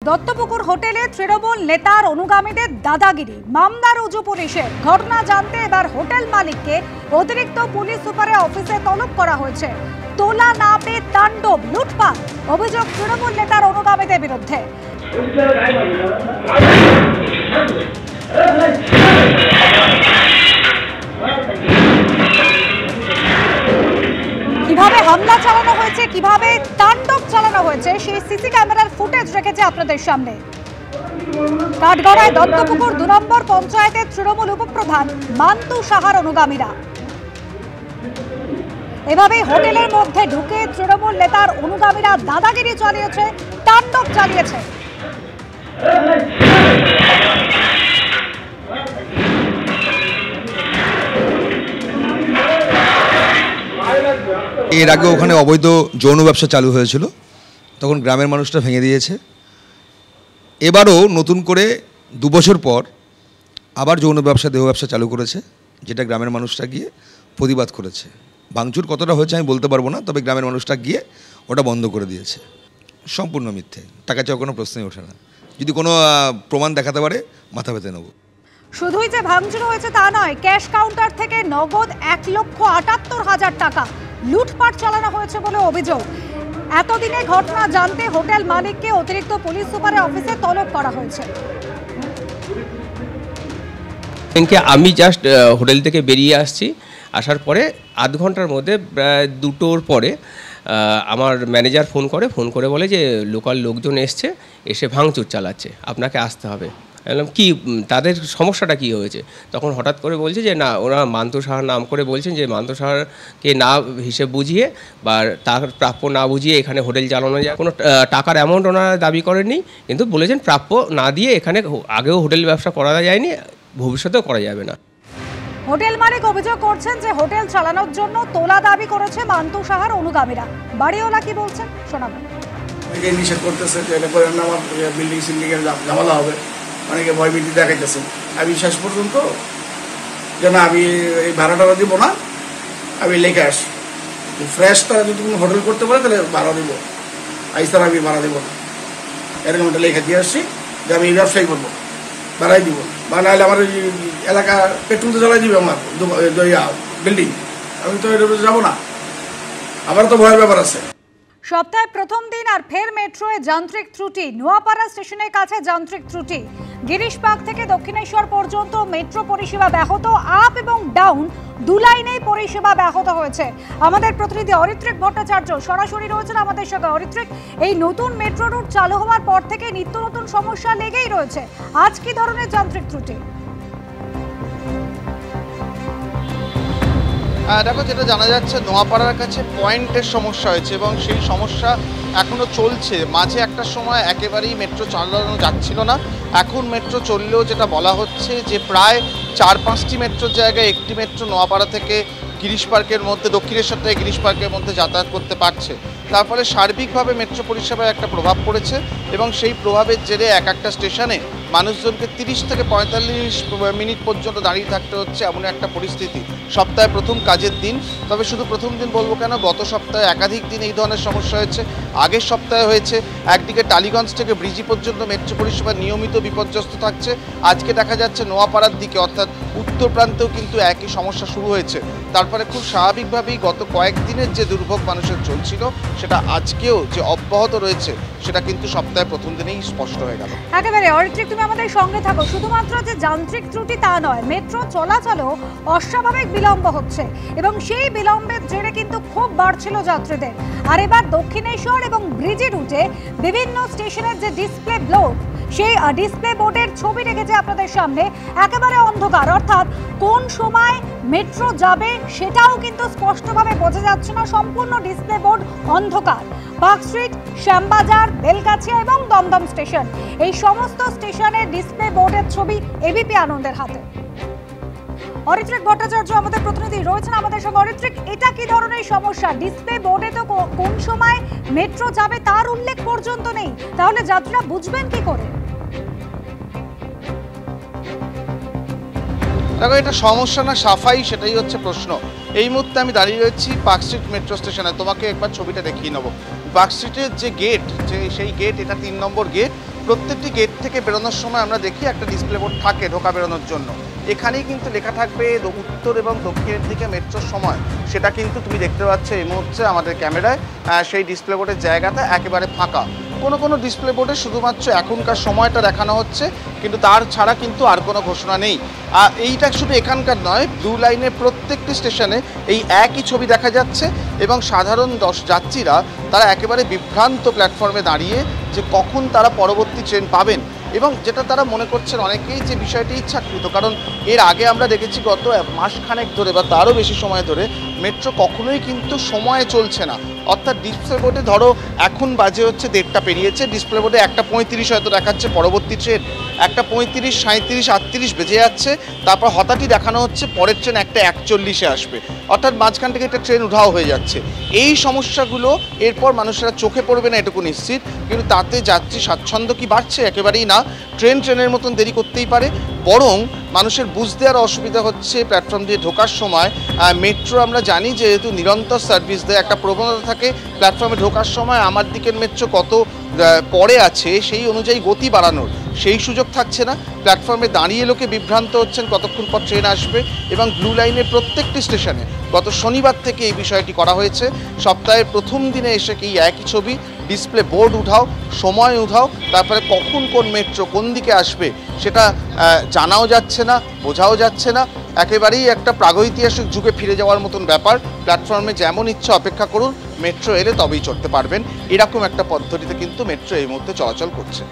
দত্তপুকুর হোটেলে তৃণমূল নেতার অনুগামীদের দাদাগিরি, মামলা রুজু পুলিশের। ঘটনা জানতে এবার হোটেল মালিককে অতিরিক্ত পুলিশ সুপারের অফিসে তলব করা হয়েছে। তোলা না পেয়ে তাণ্ডব, লুটপাট, অভিযোগ তৃণমূল নেতার অনুগামীদের বিরুদ্ধে। কিভাবে হামলা চালানো হয়েছে, কিভাবে তাণ্ডব চালানো হয়েছে, সেই সিসি ক্যামেরার ফুটেজ রেখেছে আপনাদের সামনে। কাঠগড়ায় দত্তপুকুর 2 নম্বর পঞ্চায়েতের তৃণমূল উপপ্রধান মান্তু সাহার অনুগামীরা এভাবে হোটেলের মধ্যে ঢুকে তৃণমূল নেতার অনুগামীরা দাদাগিরি চালিয়েছে, তাণ্ডব চালিয়েছে। এর আগে ওখানে অবৈধ যৌন ব্যবসা চালু হয়েছিল, তখন গ্রামের মানুষটা ভেঙে দিয়েছে। এবারও নতুন করে 2 বছর পর আবার যৌন ব্যবসা, দেহ ব্যবসা চালু করেছে, যেটা গ্রামের মানুষটা গিয়ে প্রতিবাদ করেছে। ভাঙচুর কতটা হয়েছে আমি বলতে পারবো না, তবে গ্রামের মানুষটা গিয়ে ওটা বন্ধ করে দিয়েছে। সম্পূর্ণ মিথ্যে, টাকা চাওয়ার কোনো প্রশ্নই ওঠে না। যদি কোনো প্রমাণ দেখাতে পারে মাথা পেতে নেব। শুধুই যে ভাঙচুর হয়েছে তা নয়, ক্যাশ কাউন্টার থেকে নগদ 1,78,000 টাকা লুটপাট চালানো হয়েছে বলে অভিযোগ। এতদিনে ঘটনা জানতে হোটেল মালিককে অতিরিক্ত পুলিশ সুপারের অফিসে তলব করা হয়েছে। আমি জাস্ট হোটেল থেকে বেরিয়ে আসছি, আসার পরে আধ ঘন্টার মধ্যে প্রায় 2টোর পরে আমার ম্যানেজার ফোন করে বলে যে লোকাল লোকজন এসছে, এসে ভাঙচুর চালাচ্ছে, আপনাকে আসতে হবে। বললাম কি, তাদের সমস্যাটা কি হয়েছে? তখন হঠাৎ করে বলছে যে না, ওরা মান্তু সাহার নাম করে বলছেন যে মান্তু সাহাকে না হিসেব বুঝিয়ে বা তার প্রাপ্য না বুঝিয়ে এখানে হোটেল চালানো যায়। কোনো টাকার অ্যামাউন্ট ওনারা দাবি করেননি, কিন্তু বলেছেন প্রাপ্য না দিয়ে এখানে আগেও হোটেল ব্যবসা করা যায়নি, ভবিষ্যতেও করা যাবে না। হোটেল মালিক অভিযোগ করছেন যে হোটেল চালানোর জন্য তোলা দাবি করেছে মান্তু সাহার অনুগামীরা। বাড়িওয়ালা কি বলছেন শোনাবেন। অনেকে নিষেধ করতেছে যে এটা করে আমার বিল্ডিং সিন্ডিকেট ঝামেলা হবে, অনেকে ভয়ভীতি দেখাইতেছে। আমি শেষ পর্যন্ত যে না, আমি এই ভাড়াটা দিব না, আমি লেখে আসি ফ্রেশ তারা যদি কোনো হোটেল করতে পারে তাহলে ভাড়া দিব, আইসার আমি ভাড়া দেবো না, এরকম একটা লেখা দিয়ে আসছি যে আমি এই ব্যবসায়ী করবো, ভাড়াই দিব। বা নাহলে আমার ওই এলাকা পেট্রোল তো জ্বালাই দিবে আমার বিল্ডিং, আমি তো এটা যাবো না, আমার তো ভয়ের ব্যাপার আছে। সপ্তাহে প্রথম দিন আর ফের মেট্রোয় যান্ত্রিক ত্রুটি। নোয়াপাড়া স্টেশনের কাছে যান্ত্রিক ত্রুটি। গিরিশবাগ থেকে দক্ষিণেশ্বর পর্যন্ত মেট্রো পরিষেবা ব্যাহত, আপ এবং ডাউন 2 লাইনেই পরিষেবা ব্যাহত হয়েছে। আমাদের প্রতিনিধি অরিত্রিক ভট্টাচার্য সরাসরি রয়েছেন আমাদের সঙ্গে। অরিত্রিক, এই নতুন মেট্রো রুট চালু হওয়ার পর থেকে নিত্য নতুন সমস্যা লেগেই রয়েছে, আজ কি ধরনের যান্ত্রিক ত্রুটি? দেখো, যেটা জানা যাচ্ছে নোয়াপাড়ার কাছে পয়েন্টের সমস্যা হয়েছে এবং সেই সমস্যা এখনও চলছে। মাঝে একটা সময় একেবারেই মেট্রো চালানো যাচ্ছিল না, এখন মেট্রো চললেও যেটা বলা হচ্ছে যে প্রায় 4-5টি মেট্রোর জায়গায় একটি মেট্রো নোয়াপাড়া থেকে গিরিশ পার্কের মধ্যে, দক্ষিণেশ্বর থেকে গিরিশ পার্কের মধ্যে যাতায়াত করতে পারছে। তার ফলে সার্বিকভাবে মেট্রো পরিষেবায় একটা প্রভাব পড়েছে এবং সেই প্রভাবের জেরে একটা স্টেশনে মানুষজনকে 30 থেকে 45 মিনিট পর্যন্ত দাঁড়িয়ে থাকতে হচ্ছে, এমন একটা পরিস্থিতি। সপ্তাহে প্রথম কাজের দিন, তবে শুধু প্রথম দিন বলবো কেন, গত সপ্তাহে একাধিক দিন এই ধরনের সমস্যা হয়েছে। আগের সপ্তাহে হয়েছে, একদিকে টালিগঞ্জ থেকে ব্রিজি পর্যন্ত মেট্রো পরিষেবা নিয়মিত বিপর্যস্ত থাকছে। আজকে দেখা যাচ্ছে নোয়াপাড়ার দিকে অর্থাৎ উত্তর প্রান্তেও কিন্তু একই সমস্যা শুরু হয়েছে। তারপরে খুব স্বাভাবিকভাবেই গত কয়েকদিনের যে দুর্ভোগ মানুষের চলছিল, সেটা আজকেও যে অব্যাহত রয়েছে, সেটা কিন্তু সপ্তাহে প্রথম দিনেই স্পষ্ট হয়ে গেল। একেবারে অরিত্রিক, তুমি আমাদের সঙ্গে থাকো। শুধুমাত্র যে যান্ত্রিক ত্রুটি তা নয়, মেট্রো চলাচলেও অস্বাভাবিক বিলম্ব হচ্ছে এবং সেই বিলম্বের জেরে কিন্তু খুব বাড়ছিল যাত্রীদের। আর এবার দক্ষিণেশ্বর এবং ব্রিজি রুটে বিভিন্ন স্টেশনের যে ডিসপ্লে বোর্ড, সেই ডিসপ্লে বোর্ডের ছবি রেখেছে আপনাদের সামনে। একেবারে অন্ধকার, অর্থাৎ কোন সময় মেট্রো যাবে সেটাও কিন্তু স্পষ্টভাবে বোঝা যাচ্ছে না, সম্পূর্ণ ডিসপ্লে বোর্ড অন্ধকার। পার্ক স্ট্রিট, শ্যামবাজার, বেলগাছিয়া এবং দমদম স্টেশন, এই সমস্ত স্টেশনের ডিসপ্লে বোর্ডের ছবি এবিপি আনন্দের হাতে। অরিত্রিক ভট্টাচার্য আমাদের প্রতিনিধি রয়েছেন আমাদের সঙ্গে। অরিত্রিক, এটা কি ধরনের সমস্যা? ডিসপ্লে বোর্ডে তো কোন সময় মেট্রো যাবে তার উল্লেখ পর্যন্ত নেই, তাহলে যাত্রীরা বুঝবেন কি করে? দেখো, এটা সমস্যা না সাফাই, সেটাই হচ্ছে প্রশ্ন। এই মুহূর্তে আমি দাঁড়িয়ে রয়েছি পার্ক স্ট্রিট মেট্রো স্টেশনে। তোমাকে একবার ছবিটা দেখিয়ে নেব। পার্ক স্ট্রিটের যে গেট, সেই গেট, এটা 3 নম্বর গেট। প্রত্যেকটি গেট থেকে বেরোনোর সময় আমরা দেখি একটা ডিসপ্লে বোর্ড থাকে ঢোকা বেরোনোর জন্য। এখানেই কিন্তু লেখা থাকবে উত্তর এবং দক্ষিণের দিকে মেট্রোর সময়। সেটা কিন্তু তুমি দেখতে পাচ্ছ এই মুহূর্তে আমাদের ক্যামেরায়, সেই ডিসপ্লে বোর্ডের জায়গাটা একেবারে ফাঁকা। কোনো ডিসপ্লে বোর্ডে শুধুমাত্র এখনকার সময়টা দেখানো হচ্ছে, কিন্তু তার ছাড়া কিন্তু আর কোনো ঘোষণা নেই। আর এইটা শুধু এখানকার নয়, ব্লু লাইনের প্রত্যেকটি স্টেশনে এই একই ছবি দেখা যাচ্ছে এবং সাধারণ যাত্রীরা তারা একেবারে বিভ্রান্ত প্ল্যাটফর্মে দাঁড়িয়ে যে কখন তারা পরবর্তী ট্রেন পাবেন, এবং যেটা তারা মনে করছেন অনেকেই যে বিষয়টি ইচ্ছাকৃত। কারণ এর আগে আমরা দেখেছি গত মাসখানেক ধরে বা তারও বেশি সময় ধরে মেট্রো কখনোই কিন্তু সময়ে চলছে না। অর্থাৎ ডিসপ্লে বোর্ডে ধরো এখন বাজে হচ্ছে 1:30 পেরিয়েছে, ডিসপ্লে বোর্ডে 1:35 হয়তো দেখাচ্ছে পরবর্তী ট্রেন, 1:35, 37, 38 বেজে যাচ্ছে, তারপর হঠাৎই দেখানো হচ্ছে পরের ট্রেন 1:41 আসবে। অর্থাৎ মাঝখান থেকে একটা ট্রেন উধাও হয়ে যাচ্ছে। এই সমস্যাগুলো এরপর মানুষেরা চোখে পড়বে না এটুকু নিশ্চিত, কিন্তু তাতে যাত্রী স্বাচ্ছন্দ্য কি বাড়ছে? একেবারেই না। ট্রেনের মতন দেরি করতেই পারে, বরং মানুষের বুঝতে আর অসুবিধা হচ্ছে প্ল্যাটফর্ম দিয়ে ঢোকার সময়। মেট্রো আমরা জানি যেহেতু নিরন্তর সার্ভিস দেয়, একটা প্রবণতা থাকে প্ল্যাটফর্মে ঢোকার সময় আমার দিকের মেট্রো কত পরে আছে সেই অনুযায়ী গতি বাড়ানোর, সেই সুযোগ থাকছে না। প্ল্যাটফর্মে দাঁড়িয়ে লোকে বিভ্রান্ত হচ্ছেন কতক্ষণ পর ট্রেন আসবে। এবং ব্লু লাইনের প্রত্যেকটি স্টেশনে গত শনিবার থেকে এই বিষয়টি করা হয়েছে। সপ্তাহের প্রথম দিনে এসে কি একই ছবি, ডিসপ্লে বোর্ড উঠাও, সময় উঠাও, তারপরে কখন কোন মেট্রো কোন দিকে আসবে সেটা জানাও যাচ্ছে না, বোঝাও যাচ্ছে না। একেবারেই একটা প্রাগৈতিহাসিক যুগে ফিরে যাওয়ার মতন ব্যাপার। প্ল্যাটফর্মে যেমন ইচ্ছা অপেক্ষা করুন, মেট্রো এলে তবেই চড়তে পারবেন, এরকম একটা পদ্ধতিতে কিন্তু মেট্রো এই মুহূর্তে চলাচল করছে।